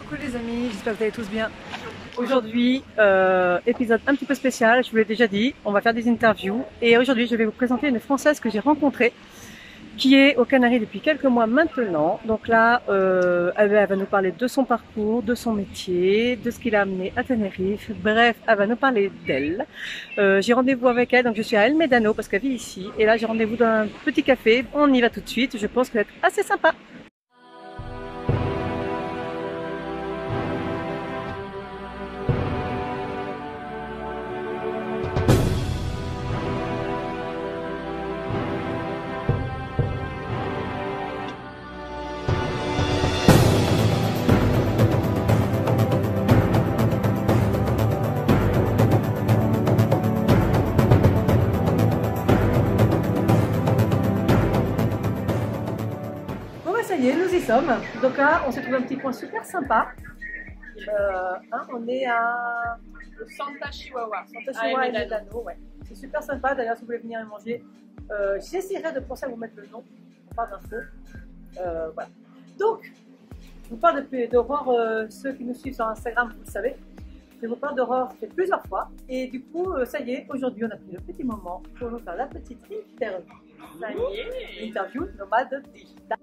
Coucou les amis, j'espère que vous allez tous bien. Aujourd'hui, épisode un petit peu spécial, je vous l'ai déjà dit, on va faire des interviews et aujourd'hui je vais vous présenter une Française que j'ai rencontrée qui est aux Canaries depuis quelques mois maintenant. Donc là, elle va nous parler de son parcours, de son métier, de ce qui l'a amené à Tenerife. Bref, elle va nous parler d'elle. J'ai rendez-vous avec elle, donc je suis à El Médano parce qu'elle vit ici. Et là, j'ai rendez-vous dans un petit café. On y va tout de suite. Je pense qu'elle va être assez sympa. Ça y est, nous y sommes. Donc là, on s'est trouvé un petit coin super sympa. On est à Santa Chihuahua. Santa Chihuahua et Médano, ouais. C'est super sympa. D'ailleurs, si vous voulez venir y manger, j'essaierai de penser à vous mettre le nom. On parle d'infos. Voilà. Donc, je vous parle d'Aurore. Ceux qui nous suivent sur Instagram, vous le savez. Je vous parle d'Aurore fait plusieurs fois. Et du coup, ça y est, aujourd'hui, on a pris le petit moment pour nous faire la petite interview. Ça y est. Interview nomade digital.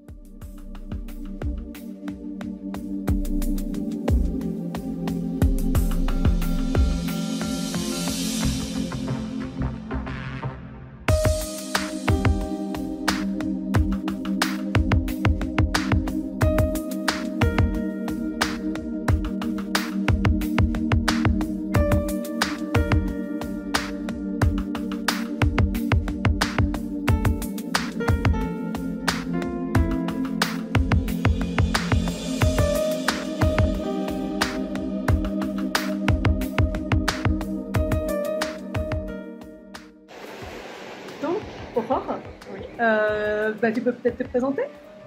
Aurore, oui. Tu peux peut-être te présenter?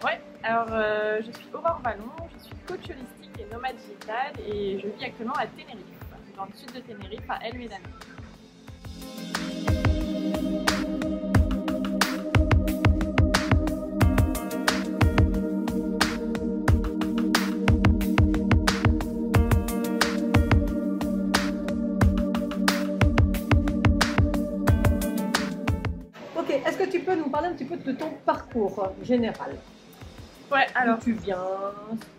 Ouais, alors je suis Aurore Vallon, je suis coach holistique et nomade digital et je vis actuellement à Tenerife, dans le sud de Tenerife, à El Médano. Est-ce que tu peux nous parler un petit peu de ton parcours général? Ouais, alors. D'où tu viens,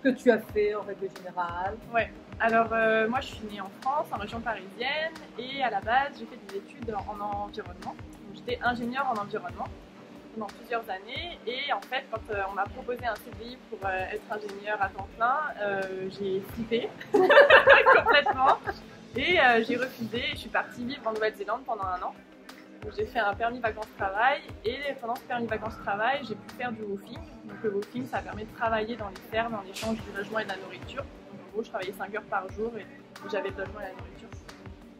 ce que tu as fait en règle générale? Ouais, alors moi je suis née en France, en région parisienne, et à la base j'ai fait des études en environnement. J'étais ingénieure en environnement pendant plusieurs années, et en fait quand on m'a proposé un CDI pour être ingénieure à temps plein, j'ai flippé complètement, et j'ai refusé, et je suis partie vivre en Nouvelle-Zélande pendant un an. J'ai fait un permis vacances-travail et pendant ce permis vacances-travail, j'ai pu faire du woofing. Donc le woofing, ça permet de travailler dans les fermes en échange du logement et de la nourriture. Donc, en gros, je travaillais 5 heures par jour et j'avais le logement et la nourriture.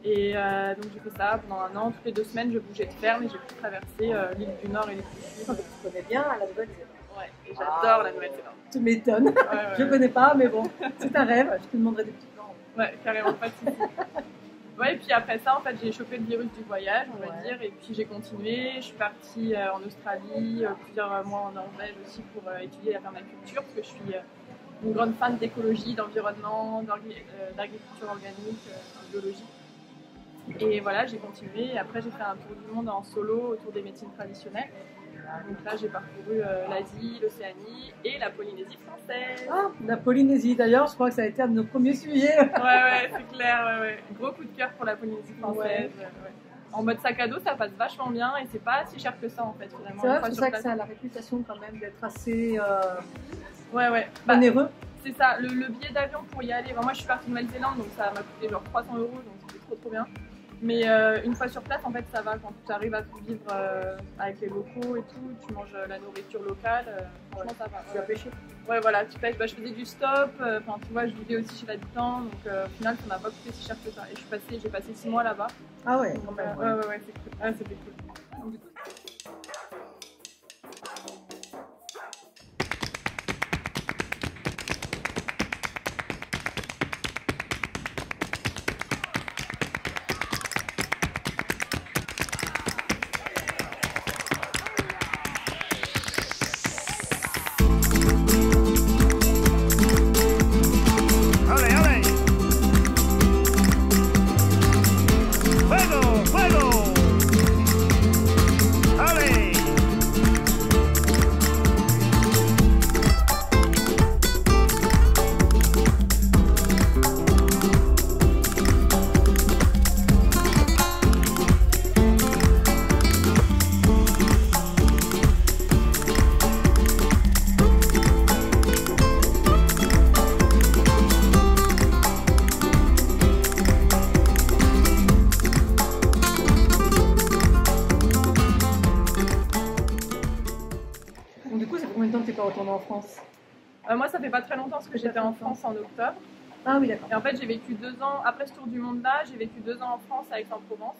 Et donc j'ai fait ça pendant un an. Toutes les 2 semaines, je bougeais de ferme et j'ai pu traverser l'île du Nord et l'île du Sud. Tu connais bien la Nouvelle-Zélande? Ouais, et j'adore la Nouvelle-Zélande. Tu m'étonnes. Ouais. Je connais pas, mais bon, c'est un rêve. Je te demanderai des petits plans. Ouais, carrément, pas de soucis. Ouais, et puis après ça, en fait, j'ai chopé le virus du voyage, on va dire, et puis j'ai continué. Je suis partie en Australie, plusieurs mois en Norvège aussi pour étudier la permaculture, parce que je suis une grande fan d'écologie, d'environnement, d'agriculture organique, biologie. Et voilà, j'ai continué. Et après, j'ai fait un tour du monde en solo autour des médecines traditionnelles. Donc là, j'ai parcouru l'Asie, l'Océanie et la Polynésie française. Ah, la Polynésie d'ailleurs, je crois que ça a été un de nos premiers sujets. Ouais, c'est clair, ouais. Gros coup de cœur pour la Polynésie française. Ouais. En mode sac à dos, ça passe vachement bien et c'est pas si cher que ça en fait finalement. C'est vrai, c'est ça que ça a la réputation quand même d'être assez onéreux. C'est ça, le billet d'avion pour y aller. Moi, je suis partie de Nouvelle-Zélande, donc ça m'a coûté genre 300 €, donc c'était trop bien. Mais une fois sur place, en fait, ça va quand tu arrives à vivre avec les locaux et tout, tu manges la nourriture locale, franchement ça va. Tu vas pêcher? Ouais, voilà, tu pêches. Je faisais du stop, tu vois, je vivais aussi chez l'habitant, donc au final, ça m'a pas coûté si cher que ça. Et j'ai passé 6 mois là-bas. Ah ouais, donc, quand même. Ouais, c'est cool. Ouais, c'était cool. Donc, du coup, France? Moi, ça fait pas très longtemps parce que j'étais en France en octobre. Ah oui, d'accord. Et en fait, j'ai vécu 2 ans, après ce tour du monde-là, j'ai vécu 2 ans en France à Aix-en-Provence.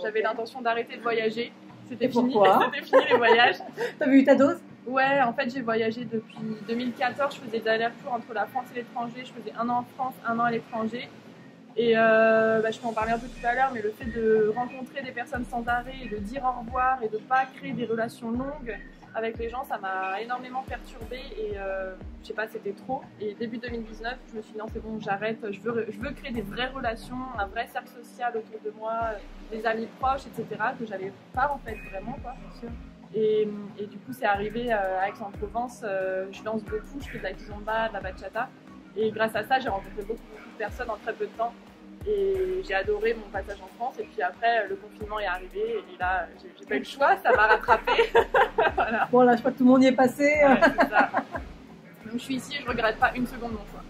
J'avais l'intention d'arrêter de voyager. C'était fini. C'était fini les voyages. T'avais eu ta dose? Ouais, en fait, j'ai voyagé depuis 2014. Je faisais des allers-retours entre la France et l'étranger. Je faisais 1 an en France, 1 an à l'étranger. Et je peux en parler un peu tout à l'heure, mais le fait de rencontrer des personnes sans arrêt et de dire au revoir et de ne pas créer des relations longues avec les gens, ça m'a énormément perturbée et je sais pas, c'était trop. Et début 2019, je me suis dit non, c'est bon, j'arrête, je veux créer des vraies relations, un vrai cercle social autour de moi, des amis proches, etc. que j'avais pas en fait vraiment, quoi. Et du coup, c'est arrivé à Aix-en-Provence, je danse beaucoup, je fais de la kizomba, de la bachata. Et grâce à ça, j'ai rencontré beaucoup de personnes en très peu de temps. Et j'ai adoré mon passage en France. Et puis après, le confinement est arrivé. Et là, j'ai pas eu le choix, ça m'a rattrapée. Voilà. Bon, là, je crois que tout le monde y est passé. Ouais, c'est ça. Donc je suis ici et je regrette pas une seconde mon choix.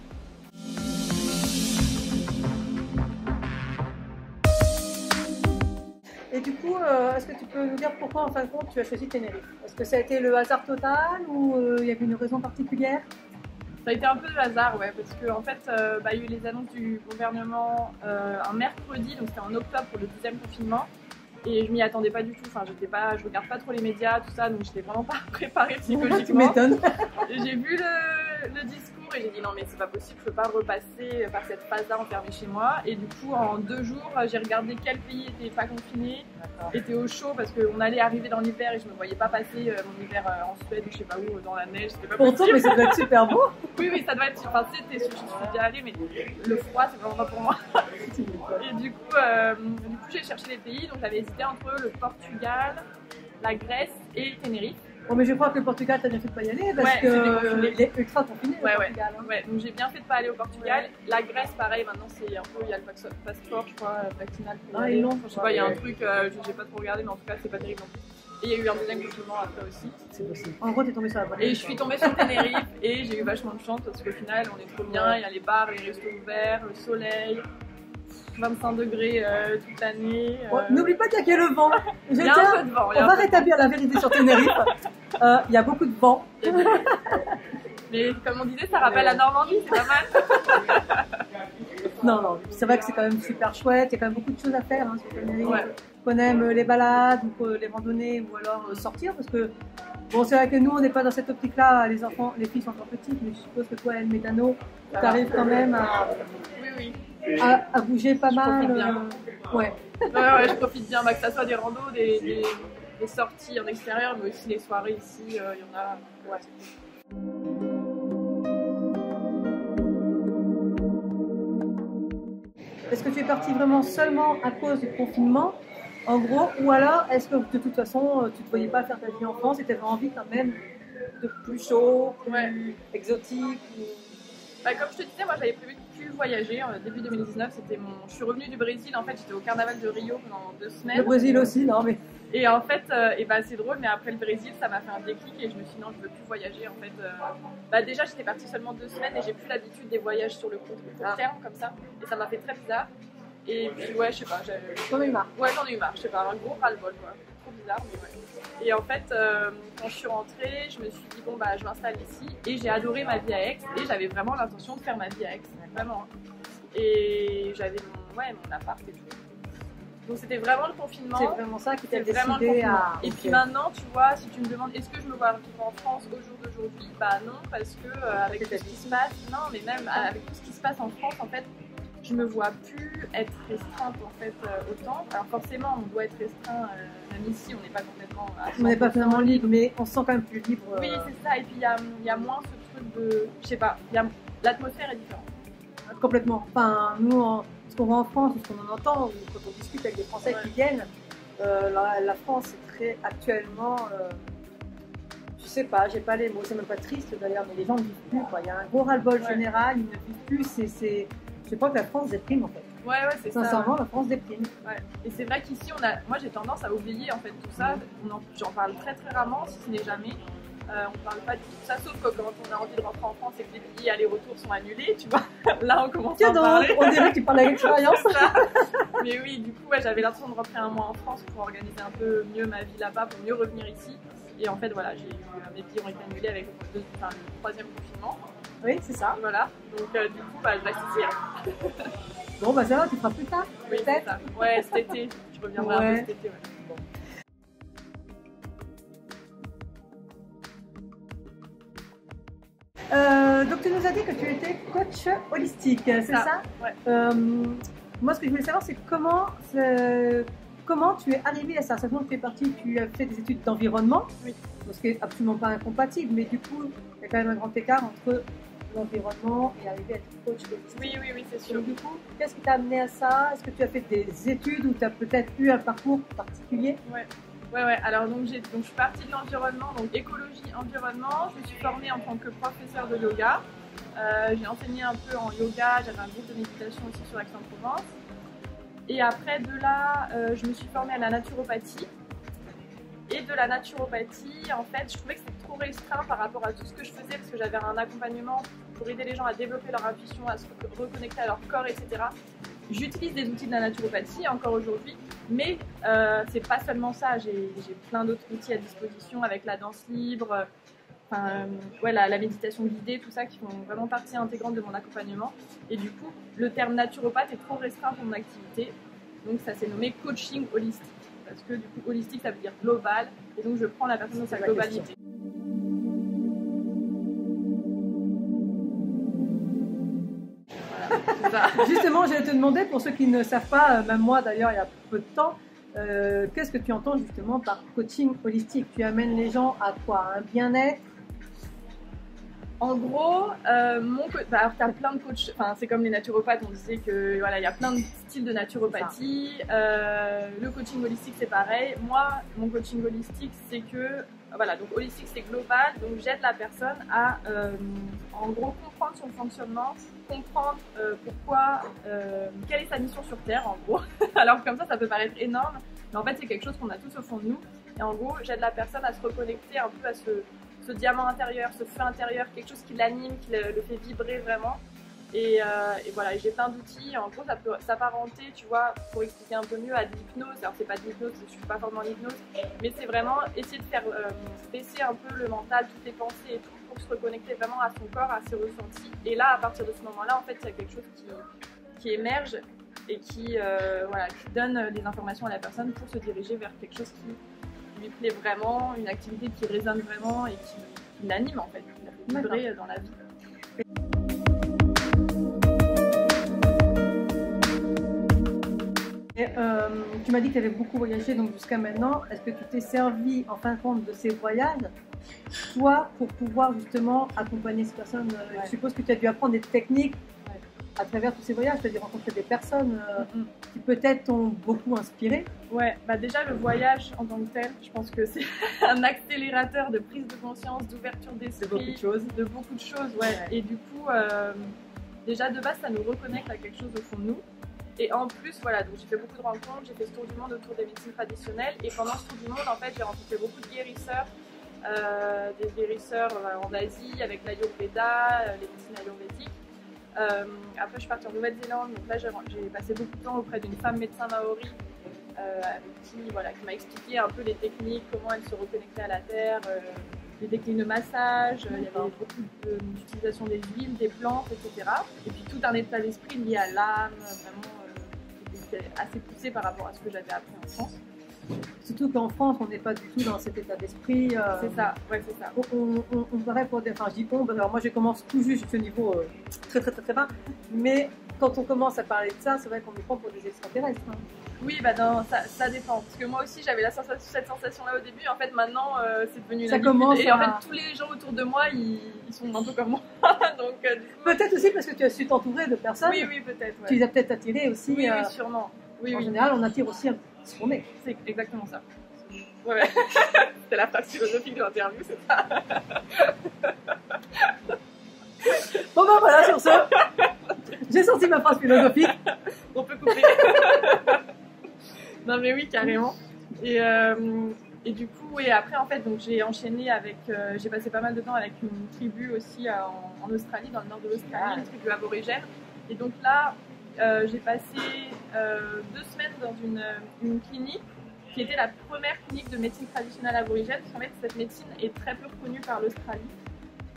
Et du coup, est-ce que tu peux nous dire pourquoi, en fin de compte, tu as choisi Tenerife? Est-ce que ça a été le hasard total ou il y avait une raison particulière? Ça a été un peu de hasard, ouais, parce qu'en fait, il y a eu les annonces du gouvernement un mercredi, donc c'était en octobre pour le 10e confinement, et je m'y attendais pas du tout. Enfin, je regarde pas trop les médias, tout ça, donc j'étais vraiment pas préparée psychologiquement. Tu m'étonnes. J'ai vu le discours et j'ai dit non mais c'est pas possible, je peux pas repasser par cette phase-là enfermée chez moi. Et du coup, en 2 jours, j'ai regardé quel pays était pas confiné, était au chaud parce qu'on allait arriver dans l'hiver et je me voyais pas passer mon hiver en Suède ou je sais pas où, dans la neige, c'était pas Pourtant, possible. mais ça doit être super beau. Oui, ça doit être. Enfin, je suis bien allée, mais le froid, c'est vraiment pas pour moi. Et du coup, j'ai cherché les pays, donc j'avais hésité entre le Portugal, la Grèce et Tenerife. Bon, mais je crois que le Portugal, t'as bien fait de pas y aller parce que il est ultra confiné. Portugal, hein. Ouais, donc j'ai bien fait de pas aller au Portugal. La Grèce, pareil, maintenant c'est un peu, il y a le passeport, je crois, vaccinal. Ils l'ont. Je sais pas, il y a un truc, j'ai pas trop regardé, mais en tout cas, c'est pas terrible non plus. Et il y a eu un deuxième confinement après aussi. C'est possible. En gros, t'es tombée sur la bonne. Et je suis tombée sur Tenerife et j'ai eu vachement de chance parce qu'au final, on est trop bien. Il y a les bars, les restos ouverts, le soleil, 25 degrés toute l'année. N'oublie pas qu'il y a le vent. Il y a un peu de vent. On va rétablir la vérité sur Tenerife. Il y a beaucoup de vent. Mais comme on disait, ça rappelle la Normandie, c'est pas mal. Non, c'est vrai que c'est quand même super chouette. Il y a quand même beaucoup de choses à faire sur Tenerife. Ouais. Qu'on aime les balades, ou les randonnées, ou alors sortir, parce que bon, c'est vrai que nous, on n'est pas dans cette optique-là. Les enfants, les filles sont encore petites, mais je suppose que toi, El Médano, tu arrives quand même à bouger pas mal. Ouais, je profite bien, que ça soit des randos, des sorties en extérieur, mais aussi les soirées ici, il y en a. Ouais. Est-ce que tu es partie vraiment seulement à cause du confinement, en gros, ou alors est-ce que de toute façon tu ne te voyais pas faire ta vie en France et tu avais envie quand même de plus chaud, plus exotique Comme je te disais, moi j'avais prévu de plus voyager. Début 2019, je suis revenue du Brésil, en fait j'étais au carnaval de Rio pendant 2 semaines. Le Brésil aussi, non mais... Et en fait, c'est drôle, mais après le Brésil, ça m'a fait un déclic et je me suis dit non, je veux plus voyager. En fait, déjà j'étais partie seulement 2 semaines et j'ai plus l'habitude des voyages sur le court terme comme ça. Et ça m'a fait très bizarre. Et puis ouais, je sais pas. J'en ai eu marre. Ouais, j'en ai eu marre. Je sais pas, un gros ras-le-bol quoi. Trop bizarre, mais ouais. Et en fait, quand je suis rentrée, je me suis dit bon je m'installe ici et j'ai adoré ma vie à Aix et j'avais vraiment l'intention de faire ma vie à Aix, vraiment. Et j'avais mon appart et tout. Donc c'était vraiment le confinement. C'est vraiment ça qui t'a décidé à... Et puis maintenant, tu vois, si tu me demandes est-ce que je me vois en France au jour d'aujourd'hui, non, parce que avec tout ce qui se passe, avec tout ce qui se passe en France, en fait, je me vois plus être restreinte en fait autant. Alors forcément, on doit être restreint, même ici, on n'est pas complètement... On n'est pas vraiment libre, mais on se sent quand même plus libre. Oui, c'est ça. Et puis il y a moins ce truc de... Je sais pas, l'atmosphère est différente. Complètement. Enfin, nous, ce qu'on voit en France, ce qu'on en entend, ou quand on discute avec des Français qui viennent, la France est très actuellement, je sais pas, j'ai pas les mots, c'est même pas triste d'ailleurs, mais les gens ne vivent plus, quoi. Il y a un gros ras-le-bol général, ils ne vivent plus, je crois que la France déprime en fait. Ouais, c'est ça. Sincèrement, la France déprime. Ouais. Et c'est vrai qu'ici, moi j'ai tendance à oublier en fait tout ça, j'en parle très très rarement, si ce n'est jamais. On parle pas de tout ça, sauf que quand on a envie de rentrer en France et que les billets aller-retour sont annulés, tu vois. Là, on commence à en parler. On dirait que tu parles avec expérience. Mais oui, du coup, j'avais l'intention de rentrer un mois en France pour organiser un peu mieux ma vie là-bas, pour mieux revenir ici. Et en fait, voilà, mes billets ont été annulés avec le 3e confinement. Oui, c'est ça. Voilà, donc du coup, bah, je reste ici. Hein. Bon, bah ça va, tu feras plus tard, Oui, peut-être. Ouais, cet été, je reviendrai un peu cet été. Ouais. Bon. Donc tu nous as dit que tu étais coach holistique, c'est ça? Ouais. Moi, ce que je voulais savoir, c'est comment tu es arrivée à ça. Sachant que tu as fait des études d'environnement, oui. Ce qui n'est absolument pas incompatible, mais du coup, il y a quand même un grand écart entre l'environnement et arriver à être coach holistique. Oui, c'est sûr. Donc, du coup, qu'est-ce qui t'a amené à ça? Est-ce que tu as fait des études ou tu as peut-être eu un parcours particulier? Ouais. Alors donc je suis partie de l'environnement, donc écologie, environnement. Je me suis formée en tant que professeure de yoga. J'ai enseigné un peu en yoga, j'avais un groupe de méditation aussi sur Aix-en-Provence. Et après de là, je me suis formée à la naturopathie. Et de la naturopathie, en fait, je trouvais que c'était trop restreint par rapport à tout ce que je faisais parce que j'avais un accompagnement pour aider les gens à développer leur intuition, à se reconnecter à leur corps, etc. J'utilise des outils de la naturopathie encore aujourd'hui, mais c'est pas seulement ça. J'ai plein d'autres outils à disposition avec la danse libre, la méditation guidée, tout ça qui font vraiment partie intégrante de mon accompagnement. Et du coup, le terme naturopathe est trop restreint pour mon activité, donc ça s'est nommé coaching holistique. Parce que du coup, holistique, ça veut dire global, et donc je prends la personne dans sa globalité. Voilà, c'est ça. Justement, j'allais te demander, pour ceux qui ne savent pas, même moi d'ailleurs il y a peu de temps, qu'est-ce que tu entends justement par coaching holistique? Tu amènes les gens à quoi? Un bien-être? En gros, tu as plein de coachs, c'est comme les naturopathes, on disait que voilà, il y a plein de styles de naturopathie. Le coaching holistique, c'est pareil. Moi, mon coaching holistique, c'est que, voilà, donc holistique, c'est global, donc j'aide la personne à, en gros, comprendre son fonctionnement, comprendre pourquoi, quelle est sa mission sur Terre, en gros. Alors comme ça peut paraître énorme, mais en fait, c'est quelque chose qu'on a tous au fond de nous. Et en gros, j'aide la personne à se reconnecter un peu à ce diamant intérieur, ce feu intérieur, quelque chose qui l'anime, qui le fait vibrer vraiment. Et voilà, j'ai plein d'outils. En gros, ça peut s'apparenter, tu vois, pour expliquer un peu mieux, à de l'hypnose. Alors, c'est pas de l'hypnose, je suis pas fortement en hypnose, mais c'est vraiment essayer de faire baisser un peu le mental, toutes les pensées et tout, pour se reconnecter vraiment à son corps, à ses ressentis. Et là, à partir de ce moment-là, en fait, il y a quelque chose qui émerge et qui donne des informations à la personne pour se diriger vers quelque chose qui lui plaît vraiment, une activité qui résonne vraiment et qui l'anime en fait, qui la fait vibrer dans la vie. Et, tu m'as dit que tu avais beaucoup voyagé donc jusqu'à maintenant. Est-ce que tu t'es servi en fin de compte de ces voyages, toi, pour pouvoir justement accompagner ces personnes? Je suppose que tu as dû apprendre des techniques à travers tous ces voyages, tu as dû rencontrer des personnes qui peut-être t'ont beaucoup inspiré. Ouais, déjà le voyage en tant que tel, je pense que c'est un accélérateur de prise de conscience, d'ouverture d'esprit, de beaucoup de choses. Et du coup, déjà de base, ça nous reconnecte à quelque chose au fond de nous. Et en plus, voilà, donc j'ai fait beaucoup de rencontres, j'ai fait ce tour du monde autour des médecines traditionnelles. Et pendant ce tour du monde, en fait, j'ai rencontré beaucoup de guérisseurs, des guérisseurs en Asie avec l'Ayurveda, les médecines ayurvédiques. Après, je suis partie en Nouvelle-Zélande, donc là, j'ai passé beaucoup de temps auprès d'une femme médecin maori qui m'a expliqué un peu les techniques, comment elle se reconnectait à la terre, les techniques de massage, il y avait beaucoup d'utilisation des huiles, des plantes, etc. Et puis tout un état d'esprit lié à l'âme, vraiment, qui était assez poussé par rapport à ce que j'avais appris en France. Surtout qu'en France, on n'est pas du tout dans cet état d'esprit. C'est ça, c'est ça. On paraît pour des... Enfin, je dis on, alors moi je commence tout juste, je suis au niveau très bas, mais quand on commence à parler de ça, c'est vrai qu'on nous prend pour des extraterrestres. Hein. Oui, ça dépend. Parce que moi aussi, j'avais cette sensation-là au début. En fait, maintenant, c'est devenu une habitude. Et en fait, tous les gens autour de moi, ils sont un peu comme moi. Donc, peut-être aussi parce que tu as su t'entourer de personnes. Oui, peut-être. Ouais. Tu les as peut-être attirés aussi. Oui, sûrement. En général, on attire aussi ce qu'on est. C'est exactement ça. Ouais. C'était la phrase philosophique de l'interview, c'est ça. Bon ben voilà, sur ce, j'ai sorti ma phrase philosophique. On peut couper. Non mais oui, carrément. Et du coup, après en fait, donc j'ai enchaîné avec, j'ai passé pas mal de temps avec une tribu aussi en Australie, dans le nord de l'Australie, une tribu aborigène. Et donc là, j'ai passé 2 semaines dans une clinique qui était la première clinique de médecine traditionnelle aborigène. Parce qu'en fait, cette médecine est très peu reconnue par l'Australie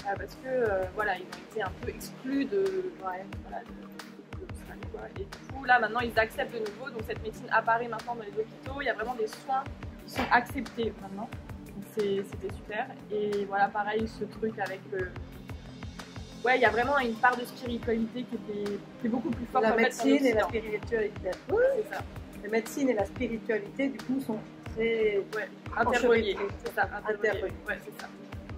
parce que voilà, ils ont été un peu exclus de l'Australie, quoi. Et du coup, là maintenant, ils acceptent de nouveau. Donc cette médecine apparaît maintenant dans les hôpitaux. Il y a vraiment des soins qui sont acceptés maintenant. C'était super. Et voilà, pareil, ce truc avec ouais, il y a vraiment une part de spiritualité qui est beaucoup plus forte. La médecine et la spiritualité. Oui, c'est ça. La médecine et la spiritualité, du coup, sont très interreliées. C'est ça, interreliées. Ouais, c'est ça.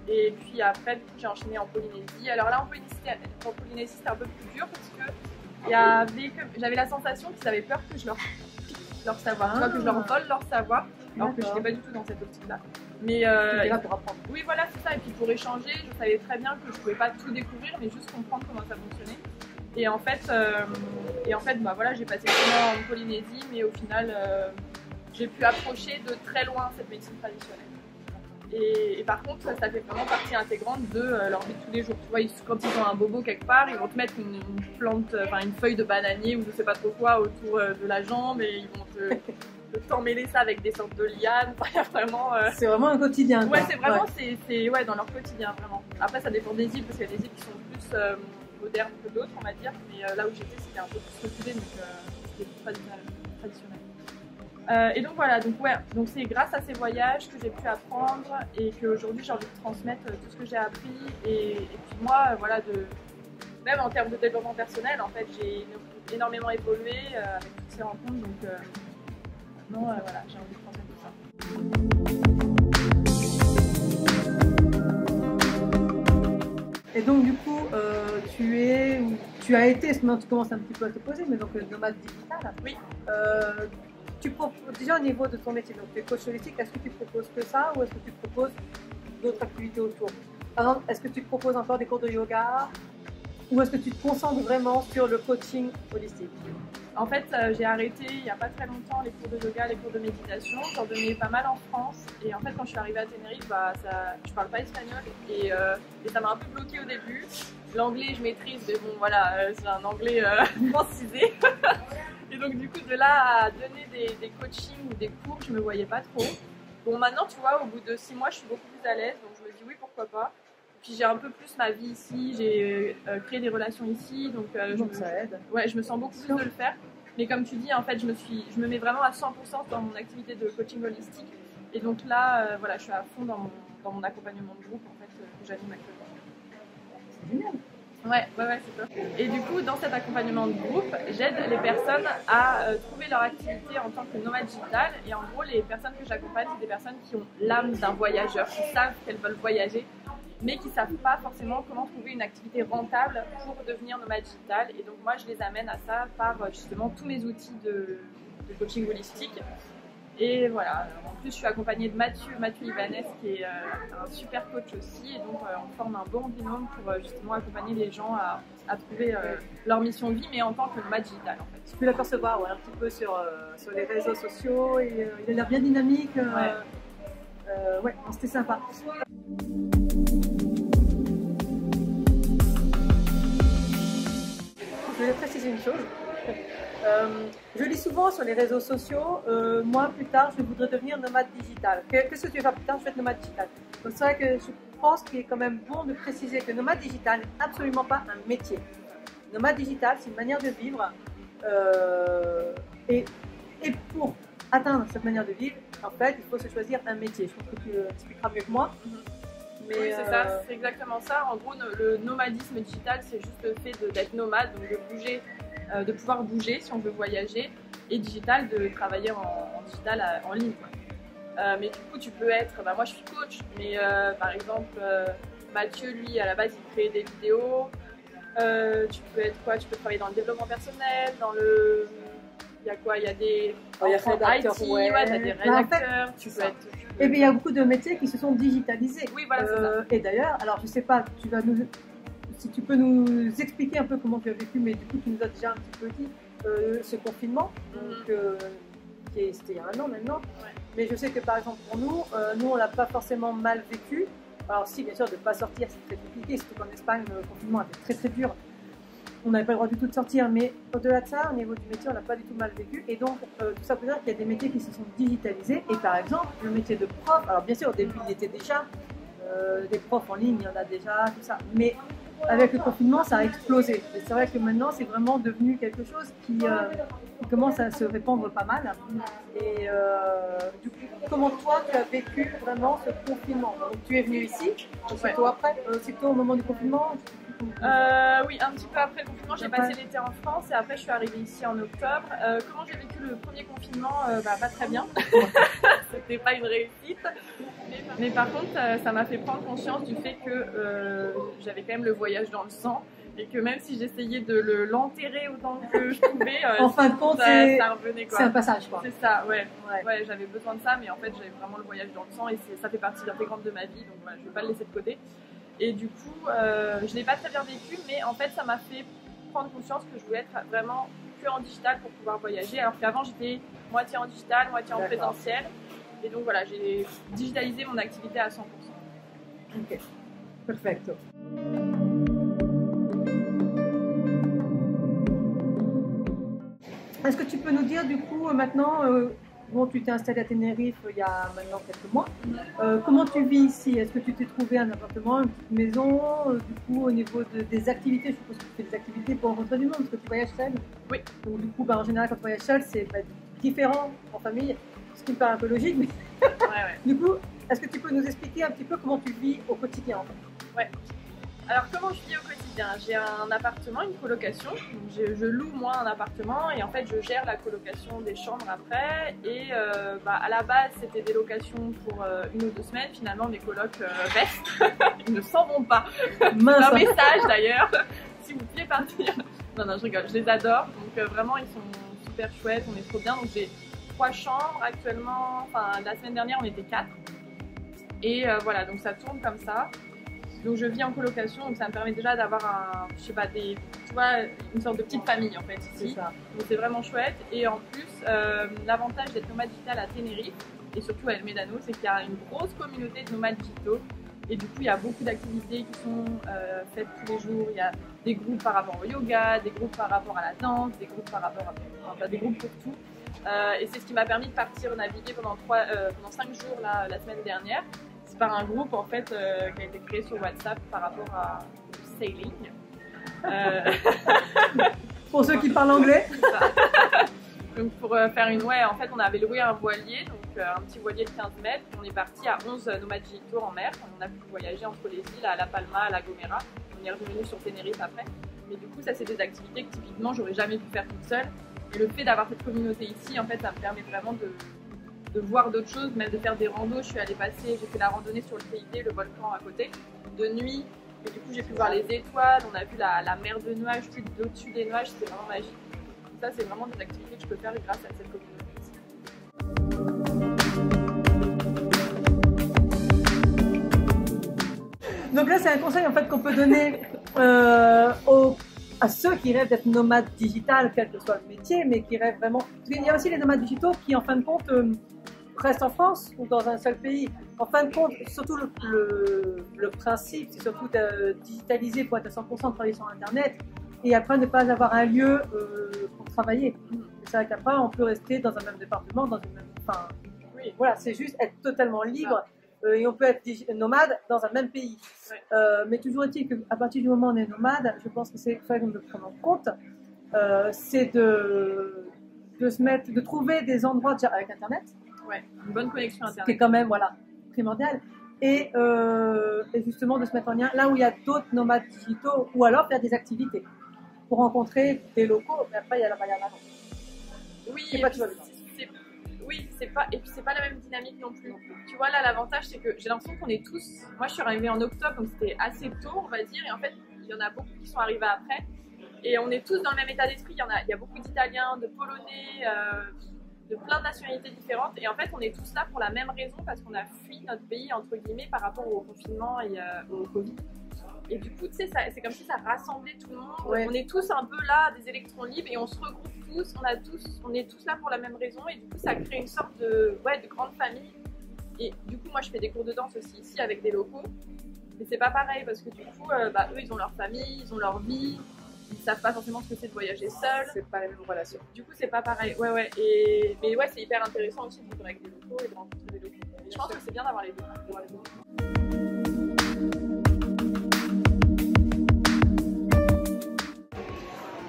Et puis après, j'ai enchaîné en Polynésie. Alors là, en Polynésie, c'était un peu plus dur parce que j'avais la sensation qu'ils avaient peur que je leur pique leur savoir, tu vois, que je leur vole leur savoir, alors que je n'étais pas du tout dans cette optique-là. Mais là pour apprendre. oui, voilà, c'est ça. Et puis pour échanger, je savais très bien que je pouvais pas tout découvrir, mais juste comprendre comment ça fonctionnait. Et en fait, bah voilà, j'ai passé 6 mois en Polynésie, mais au final, j'ai pu approcher de très loin cette médecine traditionnelle. Et par contre, ça fait vraiment partie intégrante de leur vie de tous les jours. Tu vois, quand ils ont un bobo quelque part, ils vont te mettre une plante, enfin une feuille de bananier ou je sais pas trop quoi autour de la jambe et ils vont t'emmêler ça avec des sortes de lianes. Enfin, vraiment. C'est vraiment un quotidien. Ouais, c'est vraiment, c'est dans leur quotidien vraiment. Après, ça dépend des îles parce qu'il y a des îles qui sont plus modernes que d'autres, on va dire. Mais là où j'étais, c'était un peu plus reculé, donc c'était plus traditionnel. Et donc voilà, donc c'est grâce à ces voyages que j'ai pu apprendre et qu'aujourd'hui j'ai envie de transmettre tout ce que j'ai appris et puis moi, voilà, même en termes de développement personnel, en fait, j'ai énormément évolué avec toutes ces rencontres, donc maintenant, voilà, j'ai envie de transmettre tout ça. Et donc du coup, tu as été, maintenant tu commences un petit peu à te poser, mais donc nomade digital. Oui. Déjà au niveau de ton métier, donc tu es coach holistique, est-ce que tu proposes que ça ou est-ce que tu proposes d'autres activités autour? Par exemple, est-ce que tu proposes encore des cours de yoga ou est-ce que tu te concentres vraiment sur le coaching holistique? En fait, j'ai arrêté il n'y a pas très longtemps les cours de yoga, les cours de méditation. J'en donnais pas mal en France et en fait quand je suis arrivée à Tenerife, je parle pas espagnol et ça m'a un peu bloquée au début. L'anglais je maîtrise, mais bon voilà, c'est un anglais francisé. Et donc du coup de là à donner des coachings ou des cours, je me voyais pas trop. Bon maintenant tu vois, au bout de 6 mois je suis beaucoup plus à l'aise, donc je me dis oui pourquoi pas. Puis j'ai un peu plus ma vie ici, j'ai créé des relations ici, donc ça aide. Ouais, je me sens beaucoup plus de le faire. Mais comme tu dis, en fait je me mets vraiment à 100% dans mon activité de coaching holistique. Et donc là, voilà, je suis à fond dans mon accompagnement de groupe en fait, que j'anime actuellement. C'est génial. Ouais, c'est top. Et du coup, dans cet accompagnement de groupe, j'aide les personnes à trouver leur activité en tant que nomade digital. Et en gros, les personnes que j'accompagne, c'est des personnes qui ont l'âme d'un voyageur, qui savent qu'elles veulent voyager, mais qui ne savent pas forcément comment trouver une activité rentable pour devenir nomade digital. Et donc moi, je les amène à ça par justement tous mes outils de coaching holistique. Et voilà, en plus je suis accompagnée de Mathieu Ibanez qui est un super coach aussi et donc on forme un bon binôme pour justement accompagner les gens à trouver leur mission de vie mais en tant que nomade digital en fait. Tu peux l'apercevoir un petit peu sur les réseaux sociaux et il a l'air bien dynamique. Ouais, c'était sympa. Je voulais préciser une chose. Je lis souvent sur les réseaux sociaux, moi plus tard je voudrais devenir nomade digital. Qu'est-ce que tu veux faire plus tard? Je vais être nomade digital. Donc c'est vrai que je pense qu'il est quand même bon de préciser que nomade digital n'est absolument pas un métier. Nomade digital c'est une manière de vivre et pour atteindre cette manière de vivre, en fait il faut se choisir un métier. Je pense que tu expliqueras mieux que moi. Mais oui, c'est ça, c'est exactement ça. En gros, le nomadisme digital, c'est juste le fait d'être nomade, donc de bouger, de pouvoir bouger si on veut voyager, et digital, de travailler en digital en ligne. Mais du coup, tu peux être, moi je suis coach, mais par exemple, Mathieu, lui, à la base, il crée des vidéos. Tu peux être quoi? Tu peux travailler dans le développement personnel, dans le... Il y a quoi? Il y a des... il y a rédacteurs, IT, ouais, t'as des rédacteurs, tu peux être... Et bien il y a beaucoup de métiers qui se sont digitalisés. Oui, voilà, c'est ça. Et d'ailleurs, alors je sais pas, si tu peux nous expliquer un peu comment tu as vécu, mais du coup tu nous as déjà un petit peu dit ce confinement, c'était il y a 1 an maintenant. Ouais. Mais je sais que par exemple pour nous on l'a pas forcément mal vécu. Alors si bien sûr de ne pas sortir c'est très compliqué, surtout qu'en Espagne le confinement était très très dur. on n'avait pas le droit du tout de sortir, mais au-delà de ça, au niveau du métier, on n'a pas du tout mal vécu. Et donc, tout ça veut dire qu'il y a des métiers qui se sont digitalisés. Et par exemple, le métier de prof, alors bien sûr, au début, il était déjà, des profs en ligne, il y en a déjà, tout ça. Mais avec le confinement, ça a explosé. Et c'est vrai que maintenant, c'est vraiment devenu quelque chose qui commence à se répandre pas mal. Et du coup, comment toi, tu as vécu vraiment ce confinement? Donc, tu es venu ici, aussitôt après, aussitôt au moment du confinement? Oui, un petit peu après le confinement, j'ai passé l'été en France et après je suis arrivée ici en octobre. Comment j'ai vécu le premier confinement? Pas très bien. C'était pas une réussite. Mais par contre, ça m'a fait prendre conscience du fait que j'avais quand même le voyage dans le sang et que même si j'essayais de l'enterrer autant que je pouvais, en fin de compte, ça revenait. C'est un passage, quoi. C'est ça, ouais, j'avais besoin de ça, mais en fait, j'avais vraiment le voyage dans le sang et ça fait partie intégrante de ma vie, donc voilà, je vais pas le laisser de côté. Et du coup, je l'ai pas très bien vécu, mais en fait, ça m'a fait prendre conscience que je voulais être vraiment que en digital pour pouvoir voyager, alors qu'avant, j'étais moitié en digital, moitié en présentiel. Et donc voilà, j'ai digitalisé mon activité à 100%. Ok, perfecto. Est-ce que tu peux nous dire du coup maintenant, bon, tu t'es installé à Tenerife il y a maintenant quelques mois, comment tu vis ici? Est-ce que tu t'es trouvé un appartement, une petite maison? Du coup, au niveau des activités, je suppose que tu fais des activités pour rencontrer du monde, parce que tu voyages seul. Oui. Donc du coup, en général, quand tu voyages seul, c'est différent en famille, ce qui me paraît un peu logique. Mais du coup, est-ce que tu peux nous expliquer un petit peu comment tu vis au quotidien en fait? Ouais. Alors comment je vis au quotidien? J'ai un appartement, une colocation. Je loue moi un appartement et en fait je gère la colocation des chambres après. Et à la base c'était des locations pour 1 ou 2 semaines. Finalement mes colocs restent. Ils ne s'en vont pas. Mince. Un message d'ailleurs. Si vous pouviez partir. Non, je rigole. Je les adore. Donc vraiment ils sont super chouettes. On est trop bien. Donc j'ai 3 chambres actuellement. Enfin la semaine dernière on était 4. Et voilà, donc ça tourne comme ça. Donc je vis en colocation, donc ça me permet déjà d'avoir une sorte de petite famille en fait ici. Donc c'est vraiment chouette. Et en plus, l'avantage d'être nomade digital à Tenerife et surtout à El Médano, c'est qu'il y a une grosse communauté de nomades digitaux. Et du coup, il y a beaucoup d'activités qui sont faites tous les jours. Il y a des groupes par rapport au yoga, des groupes par rapport à la danse, des groupes par rapport à des groupes pour tout. Et c'est ce qui m'a permis de partir naviguer pendant 5 jours la semaine dernière. C'est par un groupe en fait qui a été créé sur WhatsApp par rapport à sailing. Pour ceux qui parlent anglais. Donc pour faire en fait on avait loué un voilier, donc un petit voilier de 15 mètres. On est parti à 11 nomades digitaux en mer. On a pu voyager entre les îles à La Palma, à La Gomera. On est revenu sur Tenerife après. Mais du coup ça c'est des activités que typiquement j'aurais jamais pu faire toute seule. Et le fait d'avoir cette communauté ici en fait ça me permet vraiment de voir d'autres choses, même de faire des randos. J'ai fait la randonnée sur le TID, le volcan à côté, de nuit. Et du coup, j'ai pu voir les étoiles, on a vu la mer de nuages au-dessus des nuages, c'était vraiment magique. Donc ça, c'est vraiment des activités que je peux faire grâce à cette communauté ici. Donc là, c'est un conseil en fait qu'on peut donner à ceux qui rêvent d'être nomades digitales, quel que soit le métier, mais qui rêvent vraiment. Parce qu'il y a aussi les nomades digitaux qui, en fin de compte, restent en France ou dans un seul pays. En fin de compte, surtout le principe, c'est surtout de digitaliser pour être à 100% travailler sur Internet et après ne pas avoir un lieu pour travailler. C'est vrai qu'après, on peut rester dans un même département, dans une même. Enfin, oui, voilà, c'est juste être totalement libre. Et on peut être nomade dans un même pays. Mais toujours est-il qu'à partir du moment où on est nomade, je pense que c'est ça qu'on doit prendre en compte, c'est de trouver des endroits déjà avec Internet. Ouais, une bonne connexion Internet. Qui est quand même primordial. Et justement de se mettre en lien là où il y a d'autres nomades digitaux ou alors faire des activités pour rencontrer des locaux. Mais après, il y a la barrière là. Oui, et puis c'est pas la même dynamique non plus. Tu vois, là, l'avantage, c'est que j'ai l'impression qu'on est tous. Moi, je suis arrivée en octobre, donc c'était assez tôt, on va dire. Et en fait, il y en a beaucoup qui sont arrivés après. Et on est tous dans le même état d'esprit. Il y a beaucoup d'Italiens, de Polonais, de plein de nationalités différentes. Et en fait, on est tous là pour la même raison, parce qu'on a fui notre pays, entre guillemets, par rapport au confinement et au Covid. Et du coup, tu sais, c'est comme si ça rassemblait tout le monde. Ouais. On est tous un peu là, des électrons libres, et on se regroupe tous. On est tous là pour la même raison. Et du coup, ça crée une sorte de grande famille. Et du coup, moi, je fais des cours de danse aussi ici avec des locaux. Mais c'est pas pareil, parce que du coup, eux, ils ont leur famille, ils ont leur vie. ils savent pas forcément ce que c'est de voyager seul. C'est pas la même relation. Du coup, c'est pas pareil. Ouais. Mais ouais, c'est hyper intéressant aussi de vivre avec des locaux et de rencontrer des locaux. Et je pense que c'est bien d'avoir les deux.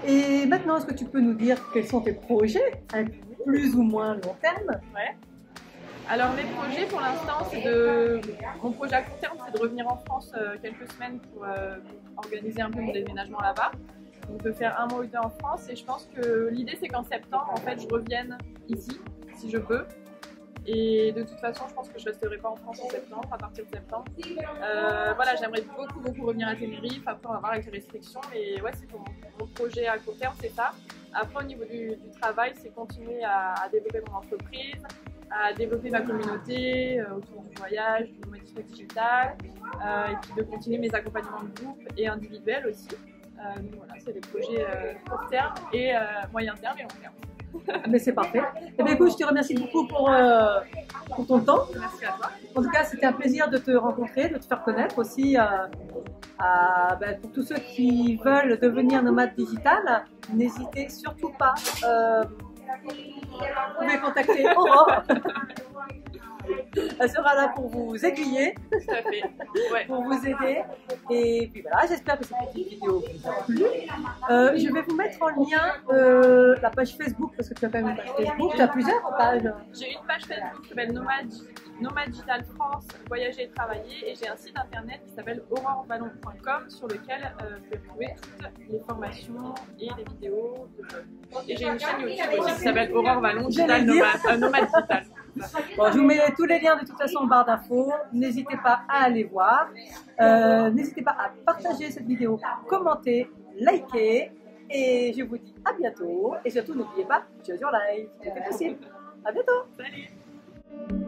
Et maintenant, est-ce que tu peux nous dire quels sont tes projets à plus ou moins long terme? Ouais. Alors mes projets pour l'instant, mon projet à court terme, c'est de revenir en France quelques semaines pour organiser un peu mon déménagement là-bas. Donc de faire un mois ou deux en France. Et je pense que l'idée c'est qu'en septembre, en fait, je revienne ici, si je peux. Et de toute façon, je pense que je resterai pas en France en septembre, à partir de septembre. Voilà, j'aimerais beaucoup revenir à Tenerife. Après, on va voir avec les restrictions. Mais ouais, c'est pour mon projet à court terme, c'est ça. Après, au niveau du travail, c'est continuer à développer mon entreprise, à développer ma communauté autour du voyage, du nomadisme digital, et puis de continuer mes accompagnements de groupe et individuels aussi. Donc voilà, c'est des projets court terme et moyen terme et long terme. Mais c'est parfait. Eh bien, écoute, je te remercie beaucoup pour ton temps. Merci à toi. En tout cas, c'était un plaisir de te rencontrer, de te faire connaître aussi. Pour tous ceux qui veulent devenir nomades digital, n'hésitez surtout pas. Vous pouvez contacter Aurore. Elle sera là pour vous aiguiller, Tout à fait. Ouais. pour vous aider. Et puis voilà, j'espère que cette petite vidéo vous a plu. Je vais vous mettre en lien la page Facebook, parce que tu as quand même une page Facebook. Tu as plusieurs pages. J'ai une page Facebook qui s'appelle Nomad Digital France, voyager et travailler, et j'ai un site internet qui s'appelle aurorevallon.com sur lequel vous pouvez trouver toutes les formations et les vidéos. Et j'ai une chaîne YouTube aussi qui s'appelle Aurore Vallon Digital Nomad Digital. Bon, je vous mets tous les liens de toute façon en barre d'infos. N'hésitez pas à aller voir. N'hésitez pas à partager cette vidéo, commenter, liker. Et je vous dis à bientôt. Et surtout, n'oubliez pas, choose your life. C'est possible. À bientôt. Salut!